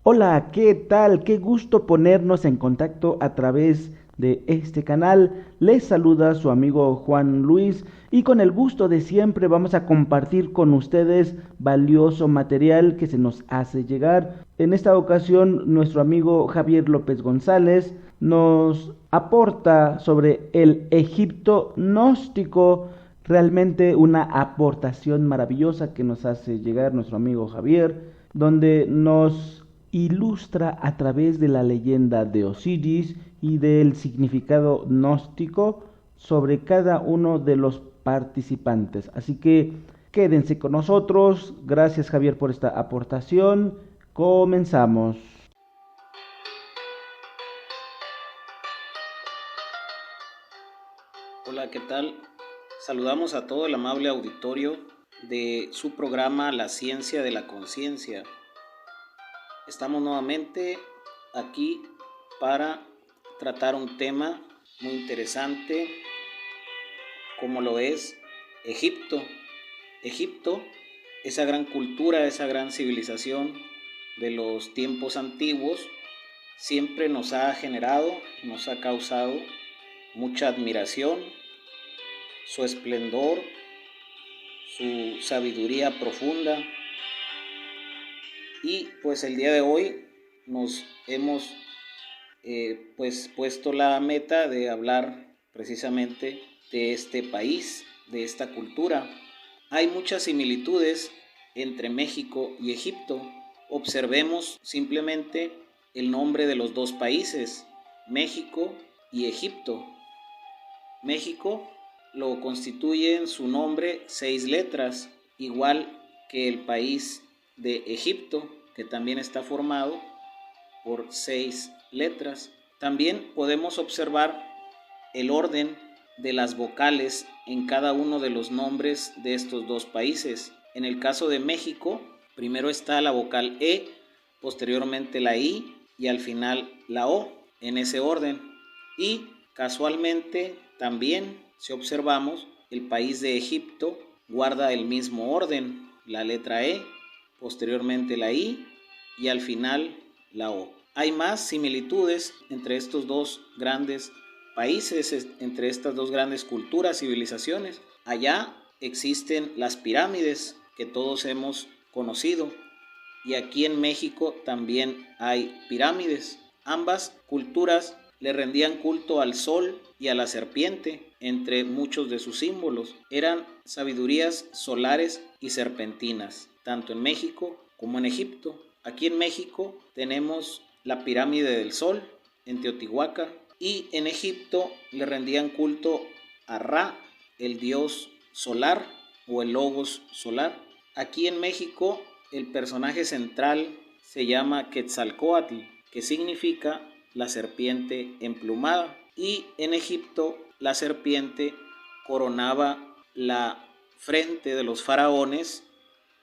Hola, ¿qué tal? Qué gusto ponernos en contacto a través de este canal. Les saluda su amigo Juan Luis y con el gusto de siempre vamos a compartir con ustedes valioso material que se nos hace llegar. En esta ocasión nuestro amigo Javier López González nos aporta sobre el Egipto gnóstico. Realmente una aportación maravillosa que nos hace llegar nuestro amigo Javier, donde nos ilustra a través de la leyenda de Osiris y del significado gnóstico sobre cada uno de los participantes. Así que quédense con nosotros. Gracias, Javier, por esta aportación. Comenzamos. Hola, ¿qué tal? Saludamos a todo el amable auditorio de su programa La Ciencia de la Conciencia. Estamos nuevamente aquí para tratar un tema muy interesante como lo es Egipto. Egipto, esa gran cultura, esa gran civilización de los tiempos antiguos, siempre nos ha generado, nos ha causado mucha admiración, su esplendor, su sabiduría profunda. Y pues el día de hoy nos hemos puesto la meta de hablar precisamente de este país, de esta cultura. Hay muchas similitudes entre México y Egipto. Observemos simplemente el nombre de los dos países, México y Egipto. México lo constituyen su nombre 6 letras, igual que el país de Egipto, que también está formado por 6 letras. También podemos observar el orden de las vocales en cada uno de los nombres de estos dos países. En el caso de México, primero está la vocal E, posteriormente la I y al final la O, en ese orden. Y casualmente también, si observamos, el país de Egipto guarda el mismo orden, la letra E, posteriormente la I y al final la O. Hay más similitudes entre estos dos grandes países, entre estas dos grandes culturas, civilizaciones. Allá existen las pirámides que todos hemos conocido y aquí en México también hay pirámides. Ambas culturas le rendían culto al sol y a la serpiente, entre muchos de sus símbolos. Eran sabidurías solares y serpentinas, tanto en México como en Egipto. Aquí en México tenemos la pirámide del Sol, en Teotihuacán, y en Egipto le rendían culto a Ra, el dios solar o el logos solar. Aquí en México el personaje central se llama Quetzalcóatl, que significa la serpiente emplumada, y en Egipto la serpiente coronaba la frente de los faraones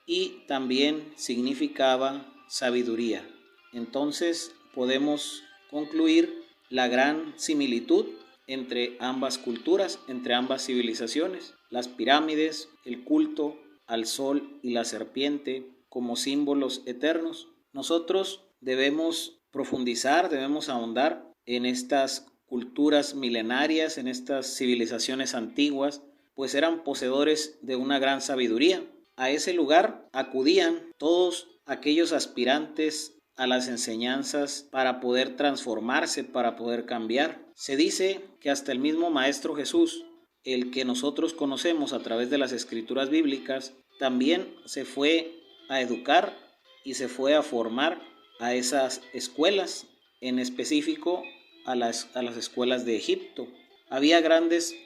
y también significaba sabiduría. Entonces podemos concluir la gran similitud entre ambas culturas, entre ambas civilizaciones. Las pirámides, el culto al sol y la serpiente como símbolos eternos. Nosotros debemos profundizar, debemos ahondar en estas culturas milenarias, en estas civilizaciones antiguas, pues eran poseedores de una gran sabiduría. A ese lugar acudían todos aquellos aspirantes a las enseñanzas para poder transformarse, para poder cambiar. Se dice que hasta el mismo Maestro Jesús, el que nosotros conocemos a través de las escrituras bíblicas, también se fue a educar y se fue a formar a esas escuelas, en específico a las escuelas de Egipto. Había grandes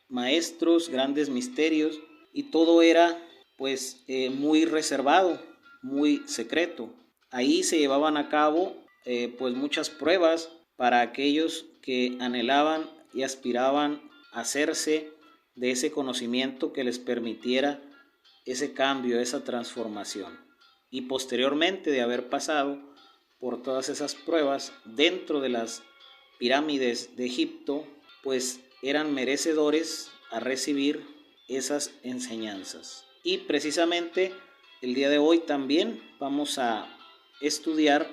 maestros, grandes misterios y todo era muy reservado, muy secreto. Ahí se llevaban a cabo muchas pruebas para aquellos que anhelaban y aspiraban a hacerse de ese conocimiento que les permitiera ese cambio, esa transformación. Y posteriormente de haber pasado por todas esas pruebas dentro de las pirámides de Egipto, pues eran merecedores a recibir esas enseñanzas. Y precisamente el día de hoy también vamos a estudiar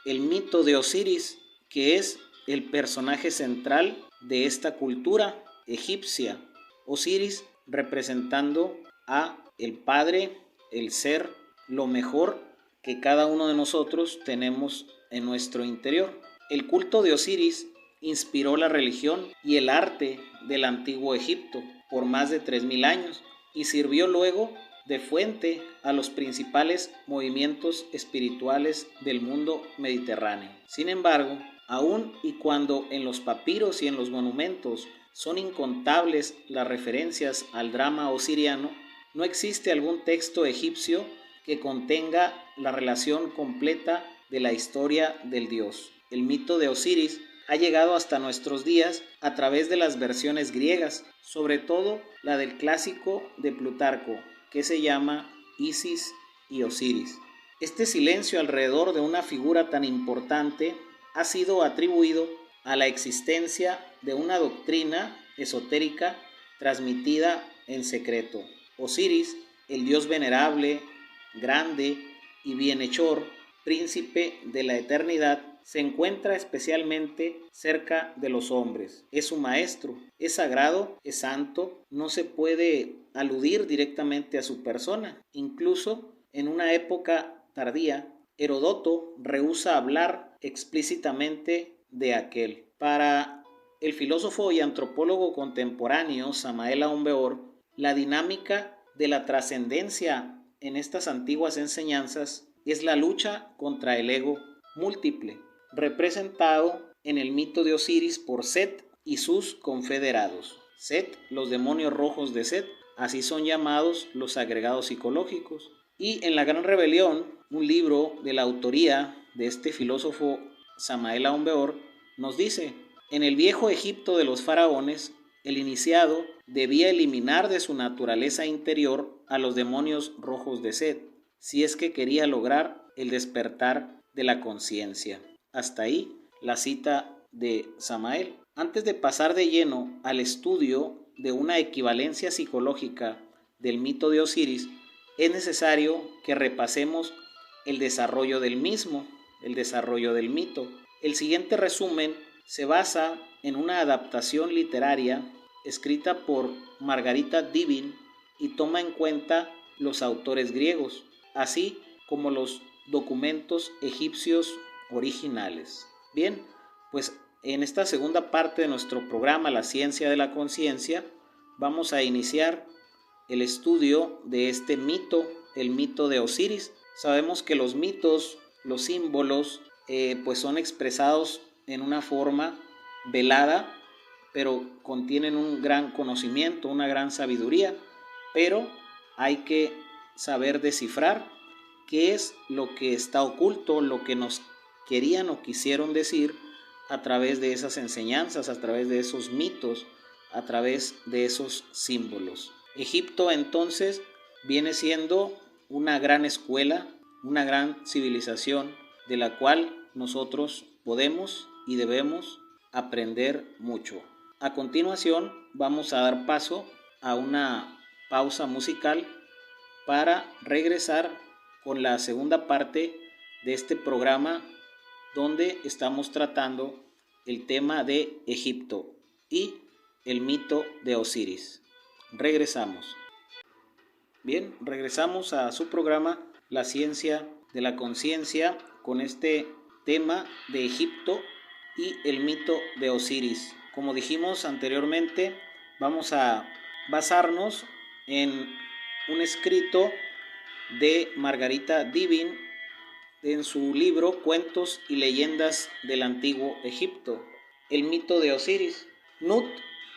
el mito de Osiris, que es el personaje central de esta cultura egipcia. Osiris representando a el Padre, el ser, lo mejor que cada uno de nosotros tenemos en nuestro interior. El culto de Osiris inspiró la religión y el arte del antiguo Egipto por más de 3000 años y sirvió luego de fuente a los principales movimientos espirituales del mundo mediterráneo. Sin embargo, aun y cuando en los papiros y en los monumentos son incontables las referencias al drama osiriano, no existe algún texto egipcio que contenga la relación completa de la historia del dios. El mito de Osiris ha llegado hasta nuestros días a través de las versiones griegas, sobre todo la del clásico de Plutarco, que se llama Isis y Osiris. Este silencio alrededor de una figura tan importante ha sido atribuido a la existencia de una doctrina esotérica transmitida en secreto. Osiris, el dios venerable, grande y bienhechor, príncipe de la eternidad, se encuentra especialmente cerca de los hombres. Es su maestro, es sagrado, es santo, no se puede aludir directamente a su persona. Incluso en una época tardía, Heródoto rehúsa hablar explícitamente de aquel. Para el filósofo y antropólogo contemporáneo Samael Aun Weor, la dinámica de la trascendencia en estas antiguas enseñanzas es la lucha contra el ego múltiple, representado en el mito de Osiris por Set y sus confederados. Set, los demonios rojos de Set, así son llamados los agregados psicológicos. Y en La Gran Rebelión, un libro de la autoría de este filósofo Samael Aun Weor, nos dice: en el viejo Egipto de los faraones, el iniciado debía eliminar de su naturaleza interior a los demonios rojos de Set, si es que quería lograr el despertar de la conciencia. Hasta ahí la cita de Samael. Antes de pasar de lleno al estudio de una equivalencia psicológica del mito de Osiris, es necesario que repasemos el desarrollo del mismo, el desarrollo del mito. El siguiente resumen se basa en una adaptación literaria escrita por Margarita Divin y toma en cuenta los autores griegos, así como los documentos egipcios originales. Bien, pues en esta segunda parte de nuestro programa, La Ciencia de la Conciencia, vamos a iniciar el estudio de este mito, el mito de Osiris. Sabemos que los mitos, los símbolos, pues son expresados en una forma velada, pero contienen un gran conocimiento, una gran sabiduría, pero hay que saber descifrar qué es lo que está oculto, lo que nos querían o quisieron decir a través de esas enseñanzas, a través de esos mitos, a través de esos símbolos. Egipto entonces viene siendo una gran escuela, una gran civilización de la cual nosotros podemos y debemos aprender mucho. A continuación vamos a dar paso a una pausa musical para regresar con la segunda parte de este programa, donde estamos tratando el tema de Egipto y el mito de Osiris. Regresamos. Bien, regresamos a su programa La Ciencia de la Conciencia con este tema de Egipto y el mito de Osiris. Como dijimos anteriormente, vamos a basarnos en un escrito de Margarita Divin en su libro Cuentos y Leyendas del Antiguo Egipto. El mito de Osiris. Nut,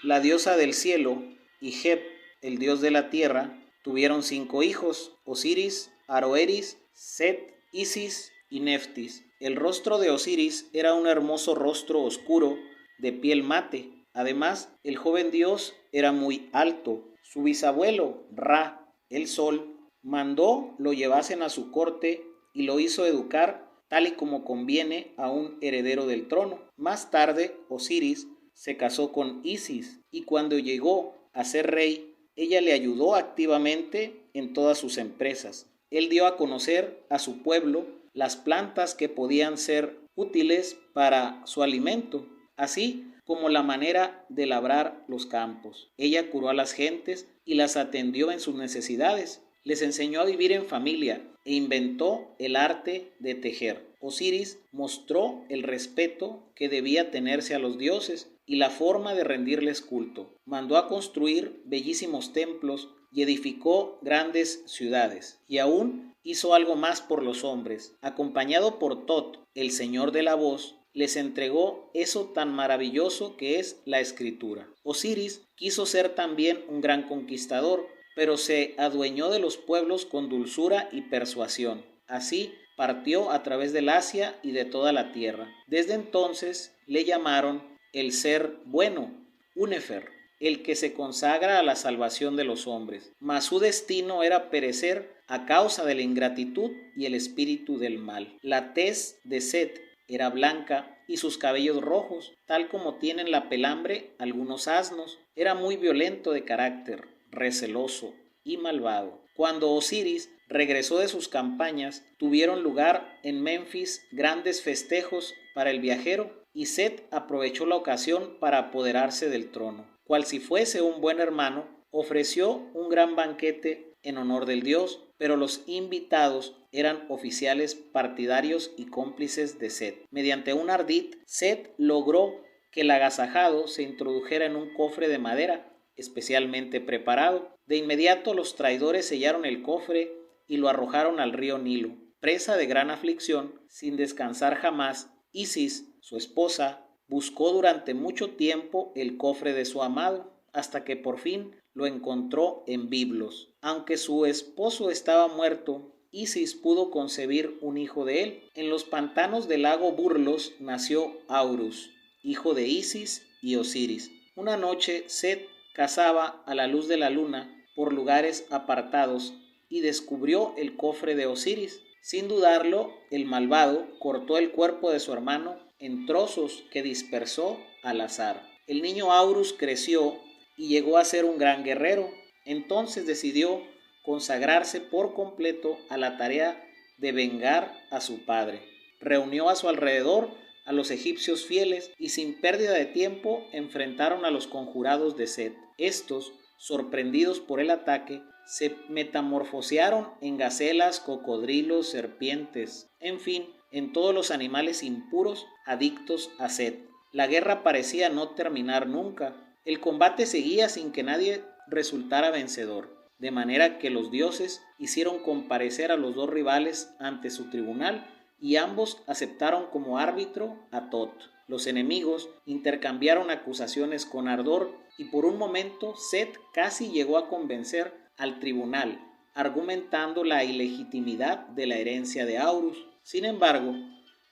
la diosa del cielo, y Geb, el dios de la tierra, tuvieron 5 hijos: Osiris, Aroeris, Set, Isis y Neftis. El rostro de Osiris era un hermoso rostro oscuro de piel mate. Además, el joven dios era muy alto. Su bisabuelo, Ra, el sol, mandó lo llevasen a su corte y lo hizo educar tal y como conviene a un heredero del trono. Más tarde, Osiris se casó con Isis y cuando llegó a ser rey, ella le ayudó activamente en todas sus empresas. Él dio a conocer a su pueblo las plantas que podían ser útiles para su alimento, así como la manera de labrar los campos. Ella curó a las gentes y las atendió en sus necesidades. Les enseñó a vivir en familia e inventó el arte de tejer. Osiris mostró el respeto que debía tenerse a los dioses y la forma de rendirles culto. Mandó a construir bellísimos templos y edificó grandes ciudades. Y aún hizo algo más por los hombres. Acompañado por Tot, el señor de la voz, les entregó eso tan maravilloso que es la escritura. Osiris quiso ser también un gran conquistador, pero se adueñó de los pueblos con dulzura y persuasión. Así partió a través del Asia y de toda la tierra. Desde entonces le llamaron el ser bueno, Unefer, el que se consagra a la salvación de los hombres. Mas su destino era perecer a causa de la ingratitud y el espíritu del mal. La tez de Set era blanca y sus cabellos rojos, tal como tienen la pelambre algunos asnos. Era muy violento de carácter, receloso y malvado. Cuando Osiris regresó de sus campañas, tuvieron lugar en Menfis grandes festejos para el viajero, y Set aprovechó la ocasión para apoderarse del trono. Cual si fuese un buen hermano, ofreció un gran banquete en honor del dios, pero los invitados eran oficiales partidarios y cómplices de Set. Mediante un ardid, Set logró que el agasajado se introdujera en un cofre de madera especialmente preparado. De inmediato los traidores sellaron el cofre y lo arrojaron al río Nilo. Presa de gran aflicción, sin descansar jamás, Isis, su esposa, buscó durante mucho tiempo el cofre de su amado, hasta que por fin lo encontró en Biblos. Aunque su esposo estaba muerto, Isis pudo concebir un hijo de él. En los pantanos del lago Burlos nació Aurus, hijo de Isis y Osiris. Una noche Set cazaba a la luz de la luna por lugares apartados y descubrió el cofre de Osiris. Sin dudarlo, el malvado cortó el cuerpo de su hermano en trozos que dispersó al azar. El niño Aurus creció y llegó a ser un gran guerrero. Entonces decidió consagrarse por completo a la tarea de vengar a su padre. Reunió a su alrededor a los egipcios fieles y sin pérdida de tiempo enfrentaron a los conjurados de Set. Estos, sorprendidos por el ataque, se metamorfosearon en gacelas, cocodrilos, serpientes, en fin, en todos los animales impuros adictos a Set. La guerra parecía no terminar nunca. El combate seguía sin que nadie resultara vencedor, de manera que los dioses hicieron comparecer a los dos rivales ante su tribunal y ambos aceptaron como árbitro a Tot. Los enemigos intercambiaron acusaciones con ardor y por un momento Set casi llegó a convencer al tribunal, argumentando la ilegitimidad de la herencia de Aurus. Sin embargo,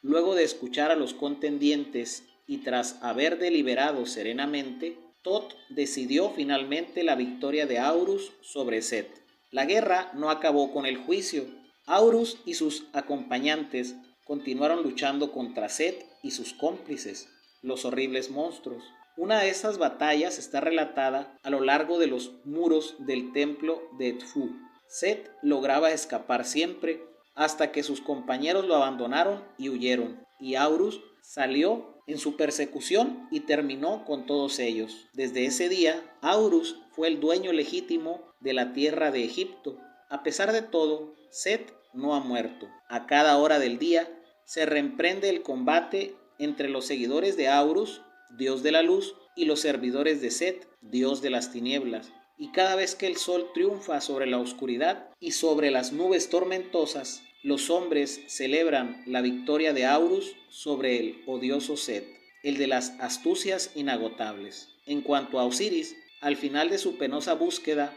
luego de escuchar a los contendientes y tras haber deliberado serenamente, Tot decidió finalmente la victoria de Aurus sobre Set. La guerra no acabó con el juicio. Aurus y sus acompañantes continuaron luchando contra Set y sus cómplices, los horribles monstruos. Una de esas batallas está relatada a lo largo de los muros del templo de Edfu. Set lograba escapar siempre hasta que sus compañeros lo abandonaron y huyeron, y Aurus salió en su persecución y terminó con todos ellos. Desde ese día, Aurus fue el dueño legítimo de la tierra de Egipto. A pesar de todo, Set no ha muerto. A cada hora del día se reemprende el combate entre los seguidores de Aurus, dios de la luz, y los servidores de Set, dios de las tinieblas. Y cada vez que el sol triunfa sobre la oscuridad y sobre las nubes tormentosas, los hombres celebran la victoria de Aurus sobre el odioso Set, el de las astucias inagotables. En cuanto a Osiris, al final de su penosa búsqueda,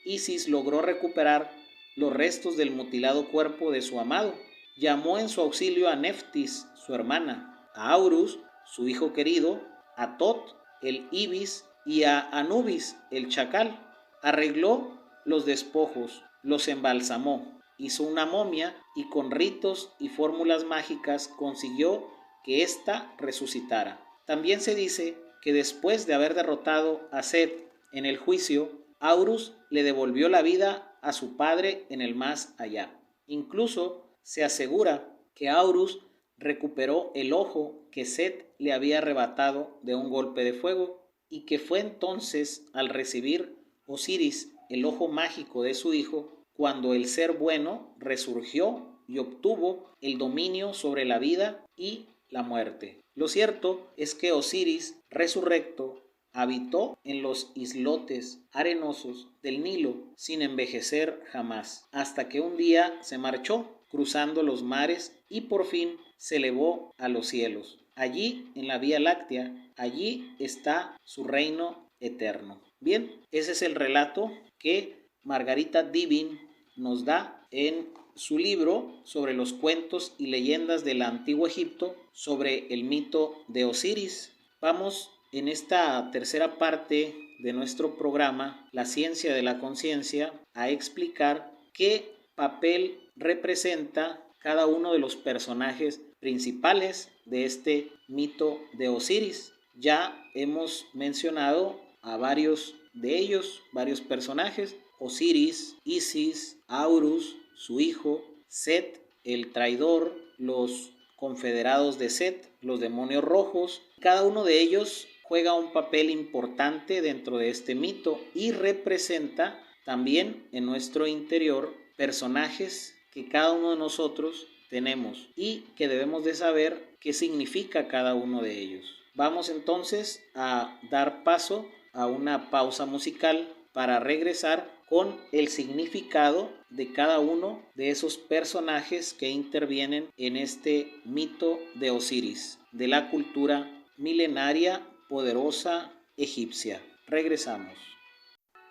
Isis logró recuperar los restos del mutilado cuerpo de su amado. Llamó en su auxilio a Neftis, su hermana, a Aurus, su hijo querido, a Tot, el ibis, y a Anubis, el chacal. Arregló los despojos, los embalsamó, hizo una momia y con ritos y fórmulas mágicas consiguió que ésta resucitara. También se dice que después de haber derrotado a Set en el juicio, Aurus le devolvió la vida a su padre en el más allá. Incluso se asegura que Horus recuperó el ojo que Set le había arrebatado de un golpe de fuego, y que fue entonces al recibir Osiris el ojo mágico de su hijo cuando el ser bueno resurgió y obtuvo el dominio sobre la vida y la muerte. Lo cierto es que Osiris, resurrecto, habitó en los islotes arenosos del Nilo sin envejecer jamás, hasta que un día se marchó cruzando los mares y por fin se elevó a los cielos. Allí, en la Vía Láctea, allí está su reino eterno. Bien, ese es el relato que Margarita Divin nos da en su libro sobre los cuentos y leyendas del antiguo Egipto, sobre el mito de Osiris. Vamos en esta tercera parte de nuestro programa, La Ciencia de la Conciencia, a explicar qué papel representa cada uno de los personajes principales de este mito de Osiris. Ya hemos mencionado a varios de ellos, varios personajes: Osiris, Isis, Horus, su hijo, Set, el traidor, los confederados de Set, los demonios rojos. Cada uno de ellos juega un papel importante dentro de este mito y representa también en nuestro interior personajes que cada uno de nosotros tenemos y que debemos de saber qué significa cada uno de ellos. Vamos entonces a dar paso a una pausa musical para regresar con el significado de cada uno de esos personajes que intervienen en este mito de Osiris, de la cultura milenaria poderosa egipcia. Regresamos.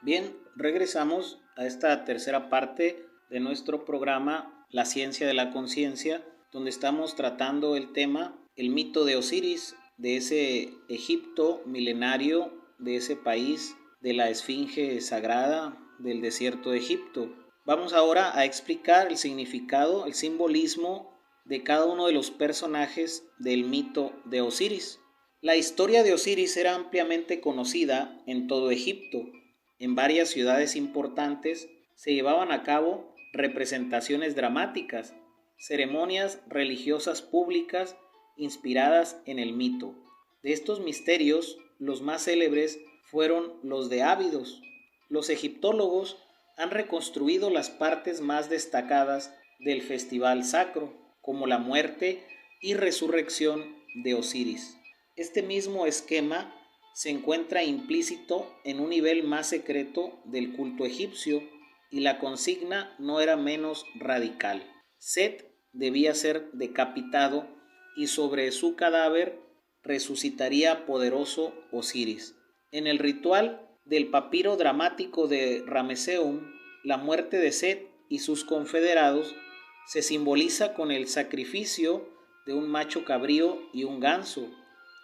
Bien, regresamos a esta tercera parte de nuestro programa La Ciencia de la Conciencia, donde estamos tratando el tema, el mito de Osiris, de ese Egipto milenario, de ese país de la esfinge sagrada del desierto de Egipto. Vamos ahora a explicar el significado, el simbolismo de cada uno de los personajes del mito de Osiris. La historia de Osiris era ampliamente conocida en todo Egipto. En varias ciudades importantes se llevaban a cabo representaciones dramáticas, ceremonias religiosas públicas inspiradas en el mito. De estos misterios, los más célebres fueron los de Ábidos. Los egiptólogos han reconstruido las partes más destacadas del festival sacro, como la muerte y resurrección de Osiris. Este mismo esquema se encuentra implícito en un nivel más secreto del culto egipcio, y la consigna no era menos radical. Set debía ser decapitado y sobre su cadáver resucitaría poderoso Osiris. En el ritual del papiro dramático de Ramesseum, la muerte de Set y sus confederados se simboliza con el sacrificio de un macho cabrío y un ganso,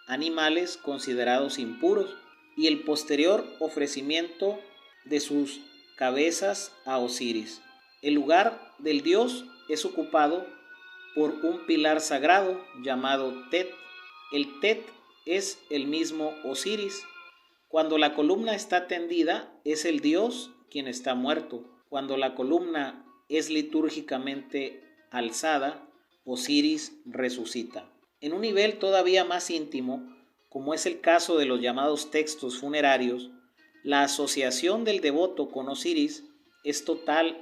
animales considerados impuros, y el posterior ofrecimiento de sus cabezas a Osiris. El lugar del dios es ocupado por un pilar sagrado llamado Tet. El Tet es el mismo Osiris. Cuando la columna está tendida, es el dios quien está muerto. Cuando la columna es litúrgicamente alzada, Osiris resucita. En un nivel todavía más íntimo, como es el caso de los llamados textos funerarios, la asociación del devoto con Osiris es total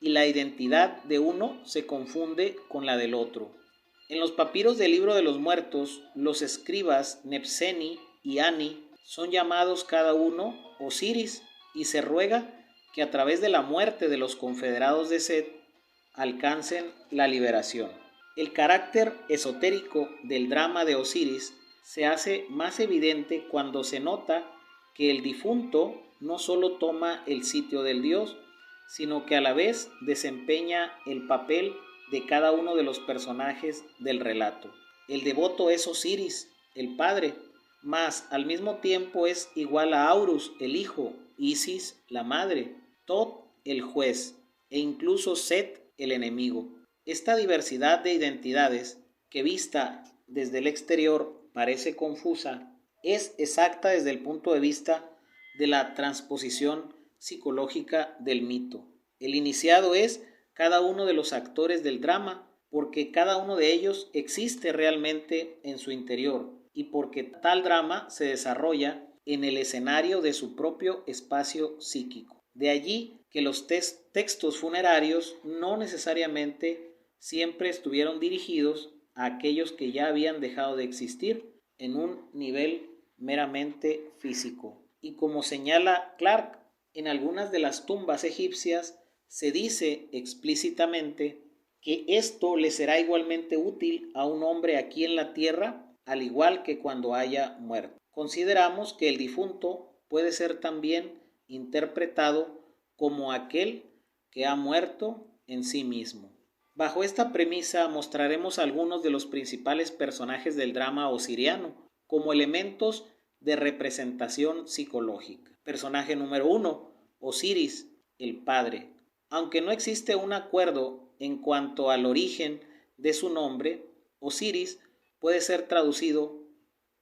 y la identidad de uno se confunde con la del otro. En los papiros del Libro de los Muertos, los escribas Nebseni y Ani son llamados cada uno Osiris, y se ruega que a través de la muerte de los confederados de Set alcancen la liberación. El carácter esotérico del drama de Osiris se hace más evidente cuando se nota que el difunto no solo toma el sitio del dios, sino que a la vez desempeña el papel de cada uno de los personajes del relato. El devoto es Osiris, el padre, mas al mismo tiempo es igual a Horus, el hijo, Isis, la madre, Tot, el juez, e incluso Set, el enemigo. Esta diversidad de identidades, que vista desde el exterior parece confusa, es exacta desde el punto de vista de la transposición psicológica del mito. El iniciado es cada uno de los actores del drama, porque cada uno de ellos existe realmente en su interior y porque tal drama se desarrolla en el escenario de su propio espacio psíquico. De allí que los textos funerarios no necesariamente siempre estuvieron dirigidos a aquellos que ya habían dejado de existir en un nivel meramente físico. Y como señala Clark, en algunas de las tumbas egipcias se dice explícitamente que esto le será igualmente útil a un hombre aquí en la tierra, al igual que cuando haya muerto. Consideramos que el difunto puede ser también interpretado como aquel que ha muerto en sí mismo. Bajo esta premisa mostraremos algunos de los principales personajes del drama osiriano como elementos de representación psicológica. Personaje número 1, Osiris, el padre. Aunque no existe un acuerdo en cuanto al origen de su nombre, Osiris puede ser traducido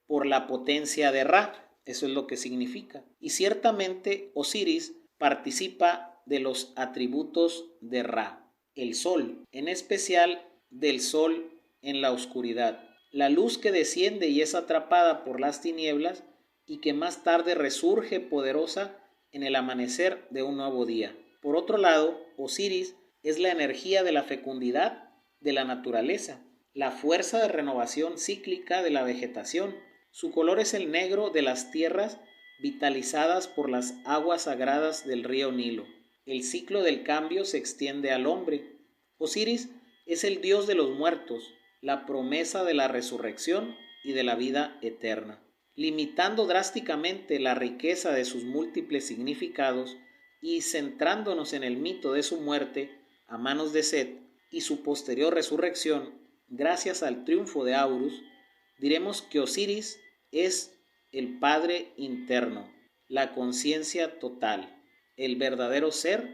por la potencia de Ra, eso es lo que significa. Y ciertamente Osiris participa de los atributos de Ra, el sol, en especial del sol en la oscuridad, la luz que desciende y es atrapada por las tinieblas y que más tarde resurge poderosa en el amanecer de un nuevo día. Por otro lado, Osiris es la energía de la fecundidad de la naturaleza, la fuerza de renovación cíclica de la vegetación. Su color es el negro de las tierras vitalizadas por las aguas sagradas del río Nilo. El ciclo del cambio se extiende al hombre. Osiris es el dios de los muertos, la promesa de la resurrección y de la vida eterna. Limitando drásticamente la riqueza de sus múltiples significados y centrándonos en el mito de su muerte a manos de Set y su posterior resurrección gracias al triunfo de Horus, diremos que Osiris es el Padre interno, la conciencia total, el verdadero ser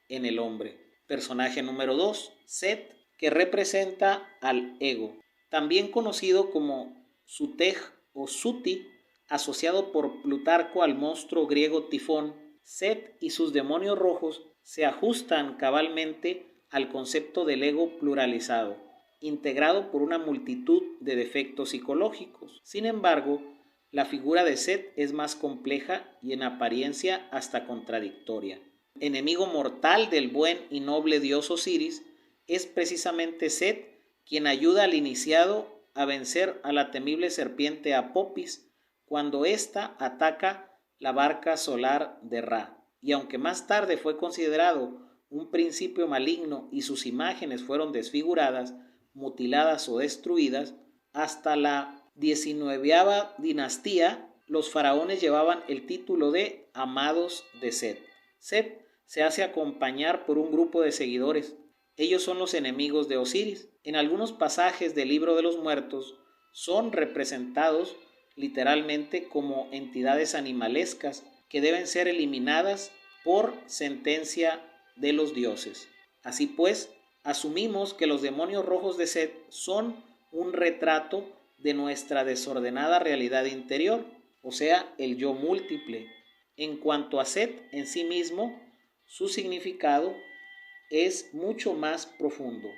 en el hombre. Personaje número 2, Set, que representa al ego, también conocido como Sutej o Suti, asociado por Plutarco al monstruo griego Tifón. Set y sus demonios rojos se ajustan cabalmente al concepto del ego pluralizado, integrado por una multitud de defectos psicológicos. Sin embargo, la figura de Set es más compleja y en apariencia hasta contradictoria. Enemigo mortal del buen y noble dios Osiris, es precisamente Set quien ayuda al iniciado a vencer a la temible serpiente Apopis cuando ésta ataca la barca solar de Ra. Y aunque más tarde fue considerado un principio maligno y sus imágenes fueron desfiguradas, mutiladas o destruidas, hasta la 19ª dinastía los faraones llevaban el título de amados de Set. Set se hace acompañar por un grupo de seguidores. Ellos son los enemigos de Osiris. En algunos pasajes del Libro de los Muertos son representados literalmente como entidades animalescas que deben ser eliminadas por sentencia de los dioses. Así pues, asumimos que los demonios rojos de Set son un retrato de nuestra desordenada realidad interior, o sea, el yo múltiple. En cuanto a Set en sí mismo, su significado es mucho más profundo.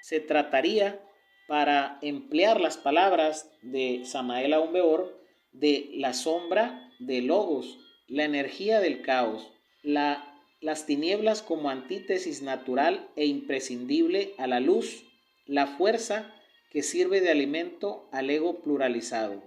Se trataría, para emplear las palabras de Samael Aun Weor, de la sombra de Logos, la energía del caos, las tinieblas como antítesis natural e imprescindible a la luz, la fuerza que sirve de alimento al ego pluralizado,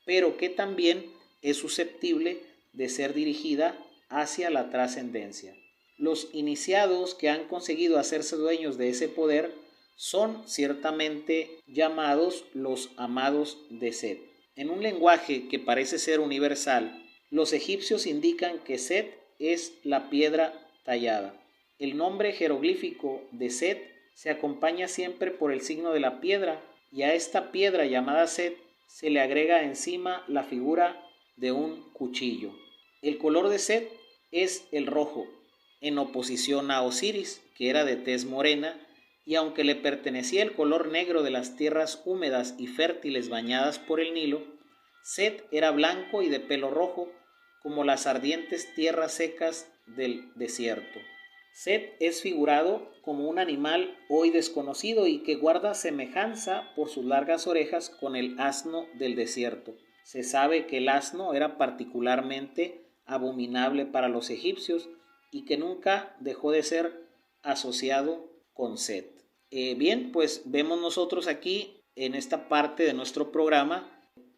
pero que también es susceptible de ser dirigida hacia la trascendencia. Los iniciados que han conseguido hacerse dueños de ese poder son ciertamente llamados los amados de Set. En un lenguaje que parece ser universal, los egipcios indican que Set es la piedra tallada. El nombre jeroglífico de Set se acompaña siempre por el signo de la piedra, y a esta piedra llamada Set se le agrega encima la figura de un cuchillo. El color de Set es el rojo, en oposición a Osiris, que era de tez morena, y aunque le pertenecía el color negro de las tierras húmedas y fértiles bañadas por el Nilo, Set era blanco y de pelo rojo, como las ardientes tierras secas del desierto. Set es figurado como un animal hoy desconocido y que guarda semejanza por sus largas orejas con el asno del desierto. Se sabe que el asno era particularmente abominable para los egipcios y que nunca dejó de ser asociado con Set. Bien, pues vemos nosotros aquí en esta parte de nuestro programa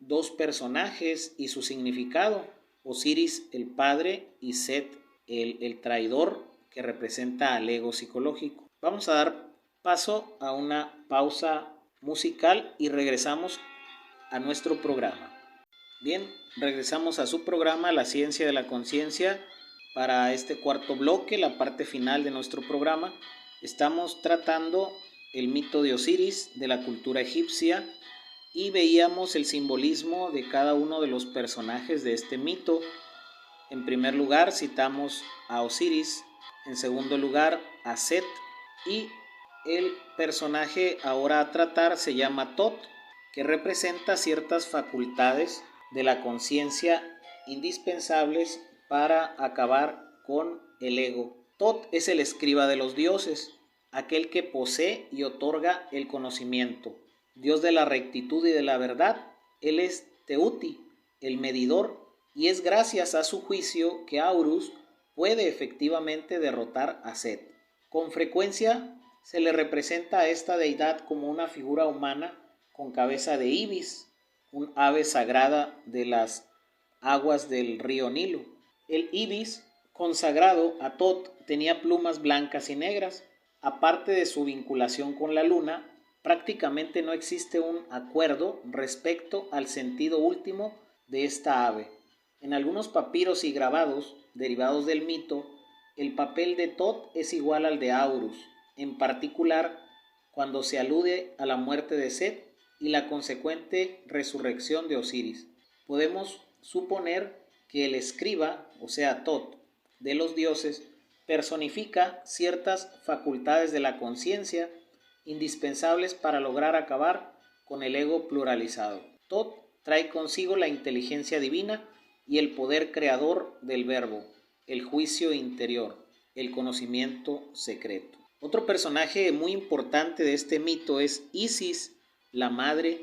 dos personajes y su significado: Osiris el padre y Set el traidor, que representa al ego psicológico. Vamos a dar paso a una pausa musical y regresamos a nuestro programa. Bien, regresamos a su programa La Ciencia de la Conciencia. Para este cuarto bloque, la parte final de nuestro programa, estamos tratando el mito de Osiris de la cultura egipcia y veíamos el simbolismo de cada uno de los personajes de este mito. En primer lugar citamos a Osiris, en segundo lugar a Set, y el personaje ahora a tratar se llama Tot, que representa ciertas facultades de la conciencia indispensables para acabar con el ego. Tot es el escriba de los dioses, aquel que posee y otorga el conocimiento. Dios de la rectitud y de la verdad, él es Teuti, el medidor, y es gracias a su juicio que Aurus puede efectivamente derrotar a Set. Con frecuencia se le representa a esta deidad como una figura humana con cabeza de ibis, un ave sagrada de las aguas del río Nilo. El ibis, consagrado a Tot, tenía plumas blancas y negras. Aparte de su vinculación con la luna, prácticamente no existe un acuerdo respecto al sentido último de esta ave. En algunos papiros y grabados derivados del mito, el papel de Tot es igual al de Aurus, en particular cuando se alude a la muerte de Set y la consecuente resurrección de Osiris. Podemos suponer que el escriba, o sea Tot, de los dioses, personifica ciertas facultades de la conciencia indispensables para lograr acabar con el ego pluralizado. Tot trae consigo la inteligencia divina y el poder creador del verbo, el juicio interior, el conocimiento secreto. Otro personaje muy importante de este mito es Isis, la madre,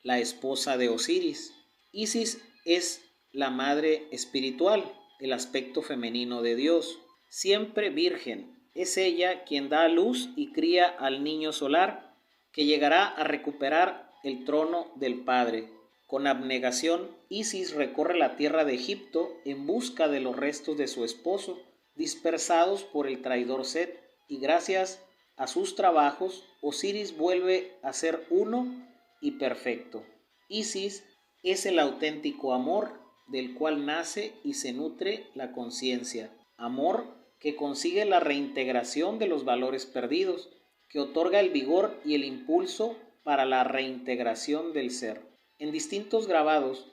la esposa de Osiris. Isis es la madre espiritual, el aspecto femenino de Dios. Siempre virgen, es ella quien da a luz y cría al niño solar, que llegará a recuperar el trono del Padre. Con abnegación, Isis recorre la tierra de Egipto en busca de los restos de su esposo, dispersados por el traidor Set, y gracias a sus trabajos, Osiris vuelve a ser uno y perfecto. Isis es el auténtico amor del cual nace y se nutre la conciencia, amor que consigue la reintegración de los valores perdidos, que otorga el vigor y el impulso para la reintegración del ser. En distintos grabados,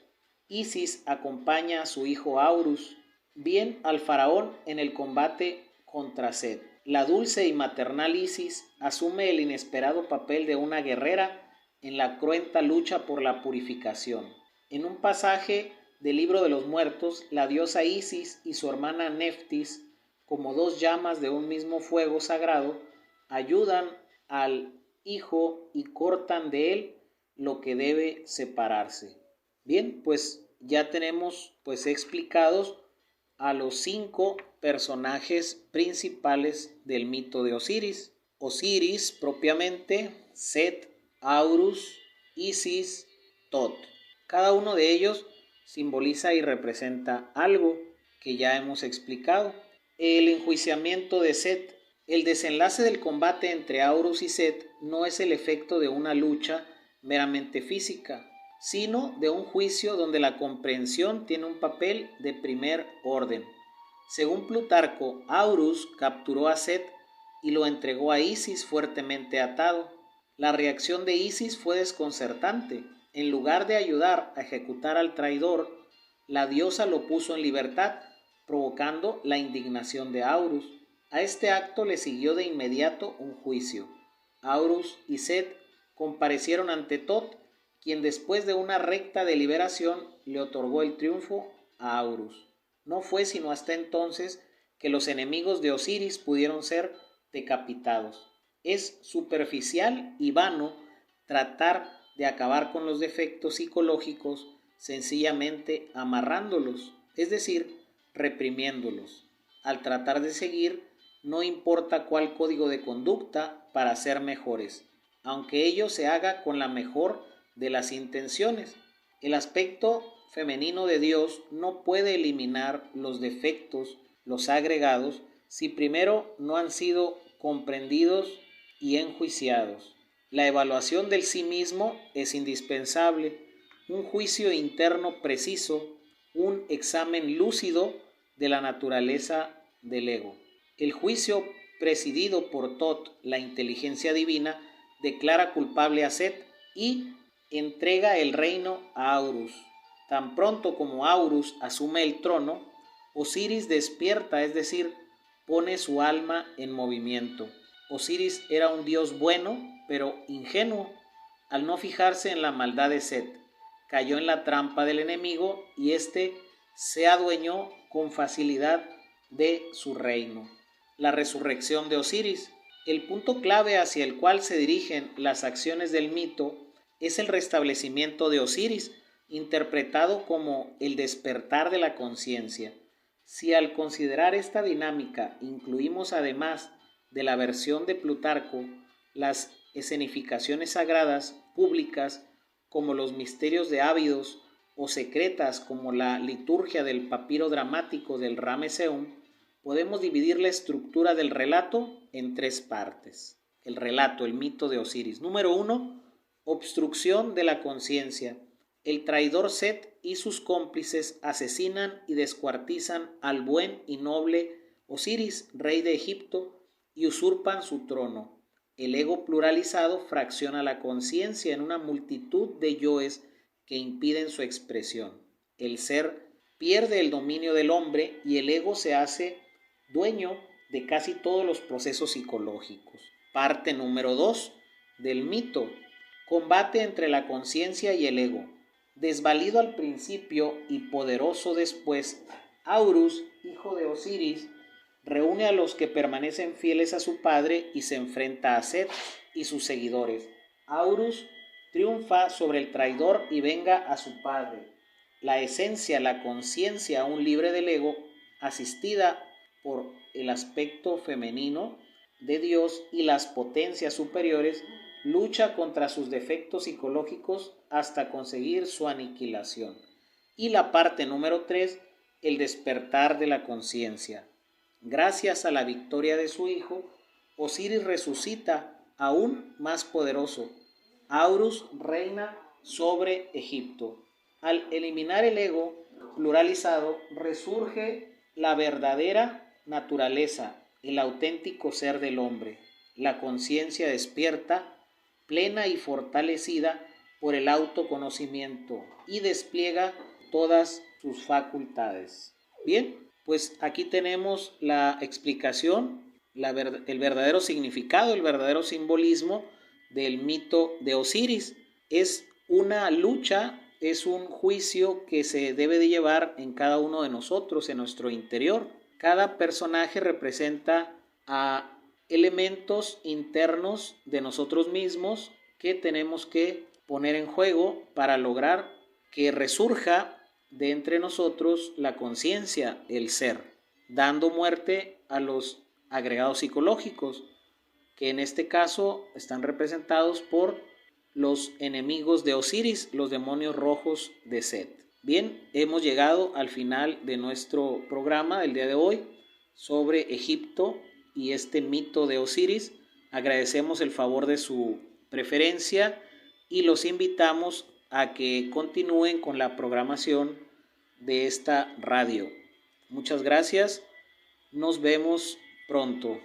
Isis acompaña a su hijo Aurus, bien al faraón en el combate contra Set. La dulce y maternal Isis asume el inesperado papel de una guerrera en la cruenta lucha por la purificación. En un pasaje del Libro de los Muertos, la diosa Isis y su hermana Neftis, como dos llamas de un mismo fuego sagrado, ayudan al hijo y cortan de él lo que debe separarse. Bien, pues ya tenemos explicados a los 5 personajes principales del mito de Osiris. Osiris propiamente, Set, Aurus, Isis, Tot. Cada uno de ellos simboliza y representa algo que ya hemos explicado. El enjuiciamiento de Set. El desenlace del combate entre Aurus y Set no es el efecto de una lucha meramente física, sino de un juicio donde la comprensión tiene un papel de primer orden. Según Plutarco, Aurus capturó a Set y lo entregó a Isis fuertemente atado. La reacción de Isis fue desconcertante. En lugar de ayudar a ejecutar al traidor, la diosa lo puso en libertad, provocando la indignación de Aurus. A este acto le siguió de inmediato un juicio. Aurus y Set comparecieron ante Tot, quien después de una recta deliberación le otorgó el triunfo a Aurus. No fue sino hasta entonces que los enemigos de Osiris pudieron ser decapitados. Es superficial y vano tratar de acabar con los defectos psicológicos sencillamente amarrándolos, es decir, reprimiéndolos. Al tratar de seguir, no importa cuál código de conducta para ser mejores, aunque ello se haga con la mejor de las intenciones. El aspecto femenino de Dios no puede eliminar los defectos, los agregados, si primero no han sido comprendidos y enjuiciados. La evaluación del sí mismo es indispensable, un juicio interno preciso, un examen lúcido de la naturaleza del ego. El juicio presidido por Thoth, la inteligencia divina, declara culpable a Set y entrega el reino a Horus. Tan pronto como Horus asume el trono, Osiris despierta, es decir, pone su alma en movimiento. Osiris era un dios bueno, pero ingenuo. Al no fijarse en la maldad de Set, cayó en la trampa del enemigo y éste se adueñó con facilidad de su reino. La resurrección de Osiris. El punto clave hacia el cual se dirigen las acciones del mito es el restablecimiento de Osiris, interpretado como el despertar de la conciencia. Si al considerar esta dinámica incluimos además de la versión de Plutarco las escenificaciones sagradas públicas como los misterios de Ábidos o secretas como la liturgia del papiro dramático del Ramesseum, podemos dividir la estructura del relato en tres partes. El relato, el mito de Osiris. Número 1, obstrucción de la conciencia. El traidor Set y sus cómplices asesinan y descuartizan al buen y noble Osiris, rey de Egipto, y usurpan su trono. El ego pluralizado fracciona la conciencia en una multitud de yoes que impiden su expresión. El ser pierde el dominio del hombre y el ego se hace dueño de casi todos los procesos psicológicos. Parte número 2 del mito. Combate entre la conciencia y el ego. Desvalido al principio y poderoso después, Horus, hijo de Osiris, reúne a los que permanecen fieles a su padre y se enfrenta a Set y sus seguidores. Horus triunfa sobre el traidor y venga a su padre. La esencia, la conciencia aún libre del ego, asistida por el aspecto femenino de Dios y las potencias superiores, lucha contra sus defectos psicológicos hasta conseguir su aniquilación. Y la parte número 3, el despertar de la conciencia. Gracias a la victoria de su hijo, Osiris resucita aún más poderoso. Horus reina sobre Egipto. Al eliminar el ego pluralizado, resurge la verdadera naturaleza, el auténtico ser del hombre. La conciencia despierta, plena y fortalecida por el autoconocimiento y despliega todas sus facultades. Bien, pues aquí tenemos la explicación, el verdadero significado, el verdadero simbolismo del mito de Osiris. Es una lucha, es un juicio que se debe de llevar en cada uno de nosotros, en nuestro interior. Cada personaje representa a elementos internos de nosotros mismos que tenemos que poner en juego para lograr que resurja de entre nosotros la conciencia, el ser, dando muerte a los agregados psicológicos, que en este caso están representados por los enemigos de Osiris, los demonios rojos de Set. Bien, hemos llegado al final de nuestro programa del día de hoy sobre Egipto y este mito de Osiris. Agradecemos el favor de su preferencia y los invitamos a que continúen con la programación de esta radio. Muchas gracias. Nos vemos pronto.